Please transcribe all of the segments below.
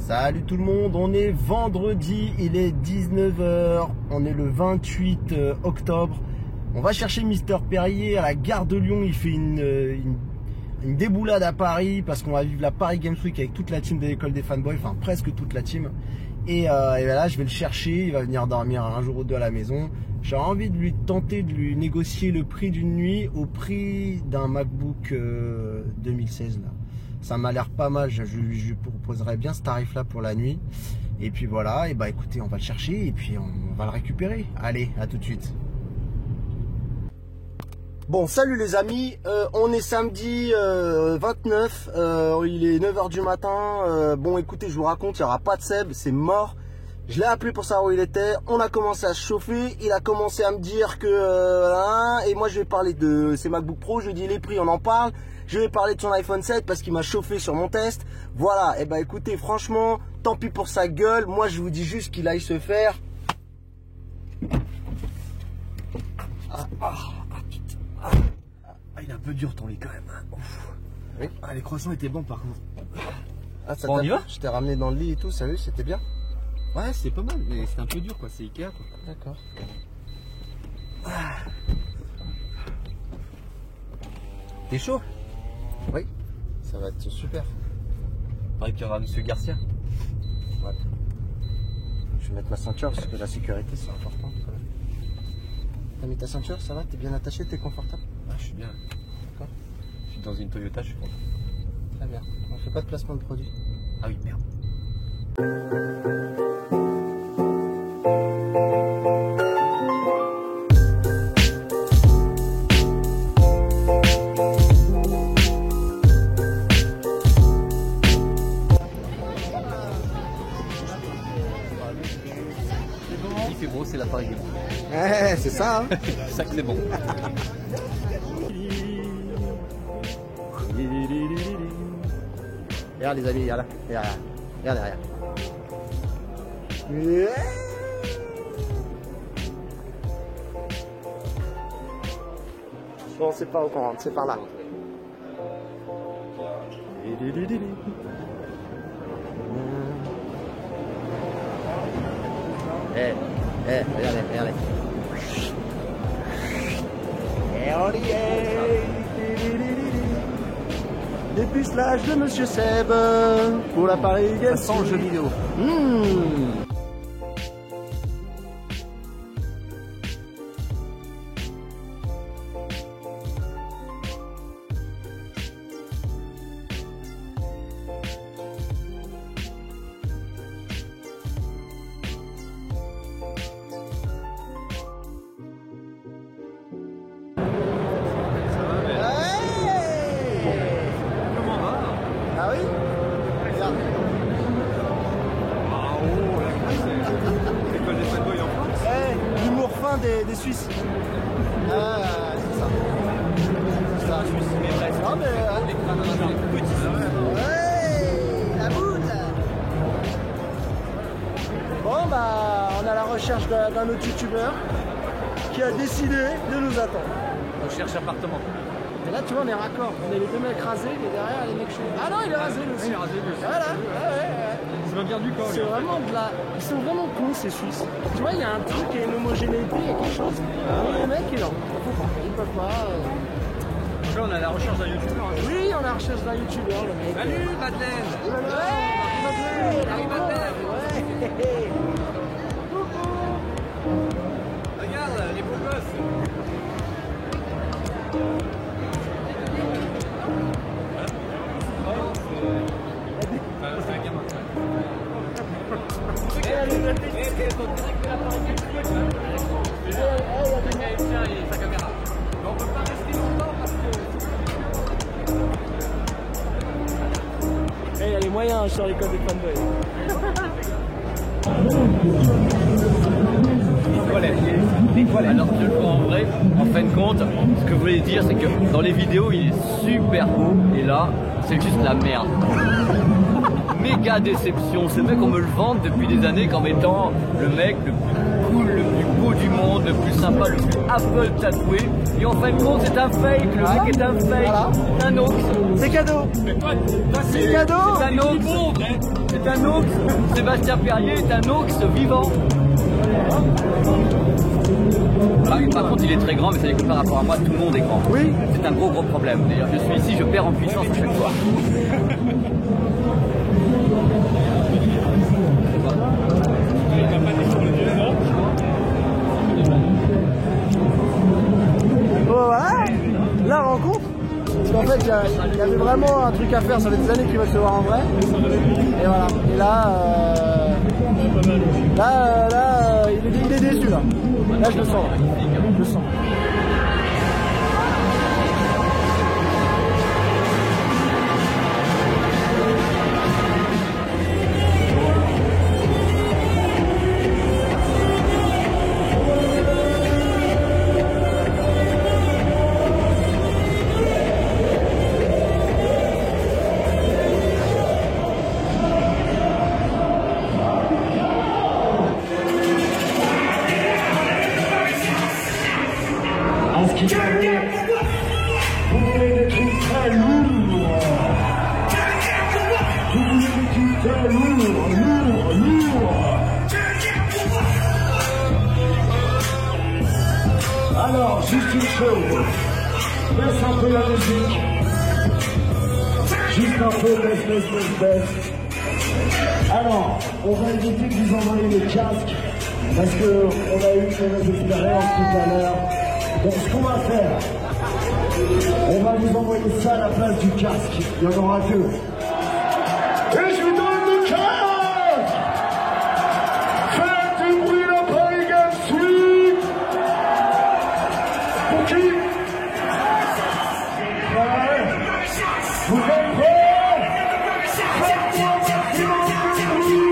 Salut tout le monde, on est vendredi, il est 19 h, on est le 28 octobre. On va chercher Mister Perrier à la gare de Lyon, il fait une déboulade à Paris parce qu'on va vivre la Paris Games Week avec toute la team de l'école des fanboys, enfin presque toute la team. Et là je vais le chercher, il va venir dormir un jour ou deux à la maison. J'ai envie de lui tenter de lui négocier le prix d'une nuit au prix d'un MacBook 2016 là. Ça m'a l'air pas mal, je proposerais bien ce tarif là pour la nuit. Et puis voilà, et bah écoutez, on va le chercher et puis on va le récupérer. Allez, à tout de suite. Bon, salut les amis, on est samedi 29, il est 9 h du matin. Bon écoutez, je vous raconte, il n'y aura pas de Seb, c'est mort. Je l'ai appelé pour savoir où il était, on a commencé à se chauffer, il a commencé à me dire que... et moi je vais parler de ses MacBook Pro, je lui ai dit les prix, on en parle. Je vais parler de son iPhone 7 parce qu'il m'a chauffé sur mon test. Voilà, et bah écoutez, franchement, tant pis pour sa gueule. Moi, je vous dis juste qu'il aille se faire. Il est un peu dur ton lit quand même. Ouf. Oui. Les croissants étaient bons par contre. Ça bon, on y va? Je t'ai ramené dans le lit et tout, sérieux, c'était bien? Ouais, c'était pas mal, mais c'était un peu dur quoi, c'est Ikea quoi. D'accord. T'es chaud? Oui, ça va être super. Pareil qu'il y aura Monsieur Garcia. Ouais. Je vais mettre ma ceinture parce que la sécurité c'est important quand même. T'as mis ta ceinture, ça va? T'es bien attaché, t'es confortable? Ah, je suis bien. D'accord. Je suis dans une Toyota, je suis content. Très bien. On fait pas de placement de produit. Ah oui, merde. Il fait beau, c'est la Paris Games. Ouais, c'est ça, hein. C'est ça que c'est bon. Regarde les amis, regarde là. Regarde derrière. Yeah. Bon, c'est pas où qu'on rentre, c'est par là. Regardez. Et on y est. Dépucelage de Monsieur Seb pour la Paris Games. Ça sent le jeu vidéo. Ah oui? Regarde. L'école des fanboys en France. L'humour fin des Suisses. C'est ça. C'est ça. Mais bref. Non mais... Les crânes petits. Ouais, la boule. Bon bah, on est à la recherche d'un autre youtubeur qui a décidé de nous attendre. On cherche appartement. Et là tu vois on est raccord, on est les deux mecs rasés et derrière les mecs chauds. Ah non il est rasé lui aussi. Il est rasé lui aussi. Voilà, ouais. C'est pas bien du corps. C'est vraiment de la... Ils sont vraiment cons ces Suisses. Tu vois il y a un truc, il y a une homogénéité, il y a quelque chose. Mais les mecs ils peuvent pas. Donc là on est à la recherche d'un youtubeur. Oui on est à la recherche d'un youtubeur le mec. Salut Madeleine. Ouais Madeleine. Ouais. Regarde les beaux gosses. C'est un gamin. Sa caméra. On peut pas rester longtemps parce que... Il y a les moyens sur l'école des fanboys. Les toilettes. Alors que je le vois en vrai, en fin de compte, ce que je voulais dire c'est que dans les vidéos il est super beau et là c'est juste la merde. Méga déception, ce mec on me le vante depuis des années comme étant le mec le plus cool, le plus beau du monde, le plus sympa, le plus Apple tatoué. Et en fin de compte c'est un fake, le mec est un fake, un hoax. C'est cadeau. Mais toi, c'est cadeau. C'est un hoax. c'est un ox. Sébastien Perrier est un ox vivant. Par contre, il est très grand, mais c'est-à-dire que par rapport à moi, tout le monde est grand. Oui. C'est un gros problème. D'ailleurs, je suis ici, je perds en puissance à chaque fois. Bon, voilà, la rencontre. Parce qu'en fait, il y avait vraiment un truc à faire. Ça fait des années qu'il va se voir en vrai. Et voilà. Et là, il est déçu là. Là, je le sens. Je le sens. Alors, juste une chose, baisse un peu la musique, juste un peu, baisse. Alors, on va éviter de vous envoyer le casque, parce qu'on a eu une mauvaise expérience tout à l'heure. Donc ce qu'on va faire, on va vous envoyer ça à la place du casque, il n'y en aura que. Et je vous donne le casque! Faites du bruit la Paris Game Suite! Pour qui? Ouais. Vous êtes prêts? Faites-moi maximum de bruit!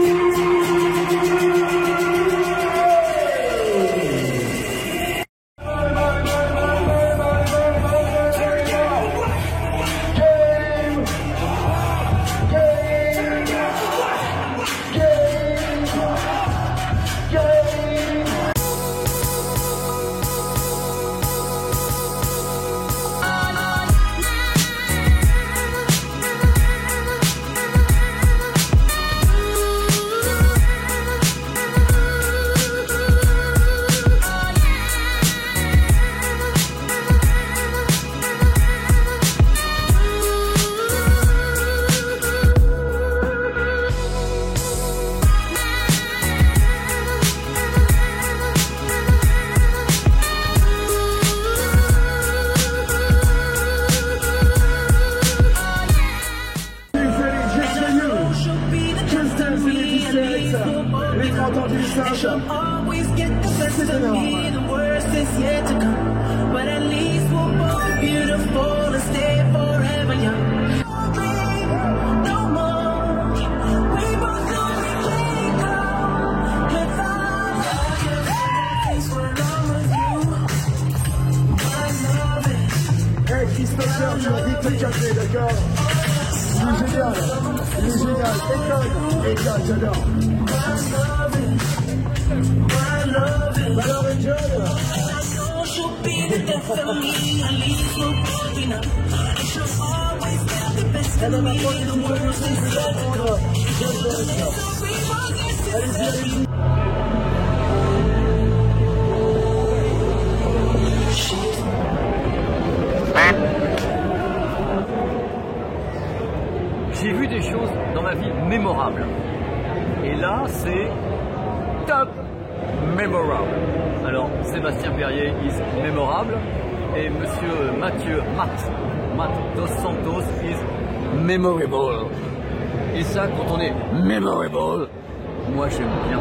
She'll always get the best of me, the worst is yet to come. But at least we'll both be beautiful and stay forever young. No more, we both know we can't go without things were wrong with you. I love it. Hey, Christopher, tu m'as dit de te casser, d'accord? Il est génial, école, j'adore. Alors, enjoy. She'll be the death of me, at least we'll both be numb. And she'll always get the best of me, the worst is yet to come. Allez-y. J'ai vu des choses dans ma vie mémorables. Et là, c'est top memorable. Alors, Sébastien Perrier is mémorable. Et monsieur Matt Dos Santos is memorable. Et ça, quand on est memorable, moi j'aime bien.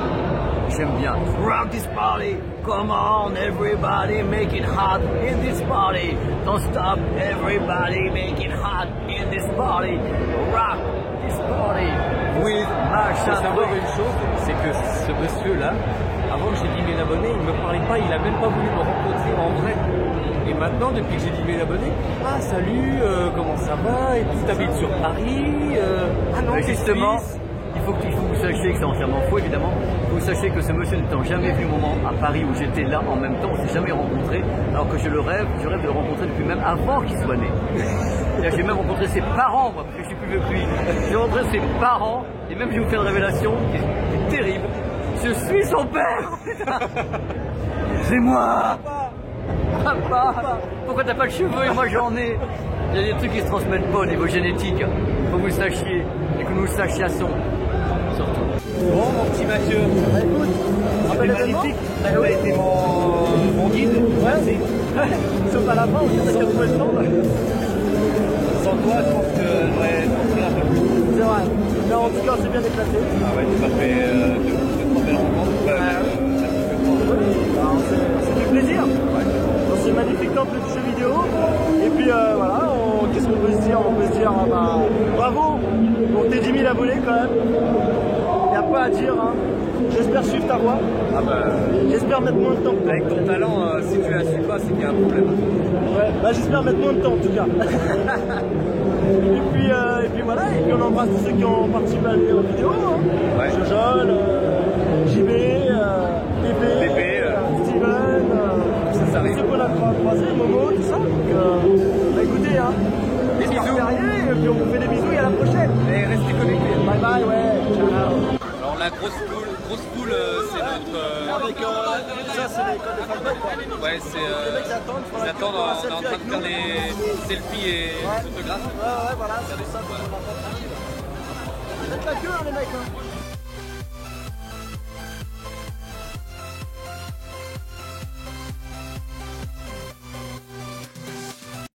J'aime bien. Rock this party. Come on, everybody, make it hot in this party. Don't stop, everybody, make it hot in this party. Rock this party with Marshall. Il faut savoir une chose, c'est que ce monsieur-là, avant que j'ai 10 000 abonnés, il ne me parlait pas, il n'a même pas voulu me rencontrer en vrai. Et maintenant, depuis que j'ai 10 000 abonnés, ah salut, comment ça va? Et puis t'habites sur Paris? Ah non, justement. Il faut que vous sachiez que c'est entièrement faux, évidemment. Il faut que vous sachiez que ce monsieur n'étant jamais venu au moment à Paris où j'étais là en même temps, on ne s'est jamais rencontré, alors que je rêve de le rencontrer depuis même avant qu'il soit né. J'ai même rencontré ses parents, moi, parce que je suis plus vieux que lui. J'ai rencontré ses parents, et même je vais vous faire une révélation qui est terrible. Je suis son père. C'est moi. Papa. Pourquoi t'as pas de cheveux et moi j'en ai? Il y a des trucs qui se transmettent pas au niveau génétique. Faut que vous le sachiez, et que nous le sachions. Surtout. Bon, mon petit Mathieu, Écoute, c'était magnifique. T'as été mon guide. Merci. sauf à la fin, on dirait qu'il y a trouvé le temps. Sans toi, je pense que j'aurais compris un peu plus. C'est vrai. Mais en tout cas, c'est bien déplacé. Ah ouais, tu m'as fait de trop belles rencontres. C'est du plaisir. Dans ce magnifique temple de jeux vidéo. Et puis voilà, qu'est-ce qu'on peut se dire? On peut se dire bravo pour tes 10 000 abonnés quand même. Il n'y a pas à dire. Hein. J'espère suivre ta voie. Ah bah, J'espère mettre moins de temps. avec ton talent, si tu la suis pas, c'est qu'il y a un problème. Ouais, bah j'espère mettre moins de temps en tout cas. et puis voilà, et puis on embrasse tous ceux qui ont participé à la vidéo. Hein. Ouais. Jojol, JB, Pépé, Steven, Ça arrive. ceux qu'on a croisés, Momo, tout ça. Donc bah écoutez, hein, Des bisous. et puis on vous fait des bisous et à la prochaine. Et restez connectés. Bye bye, ouais, ciao. Alors la grosse poule, c'est notre... Avec ça, c'est les codes de fanboy, quoi. Ouais, c'est... Les mecs attendent, ils attendent, on est en train de faire les selfies et les photographes. Ouais, voilà, c'est ça, tranquille. Faites la queue, hein, les mecs. Hein.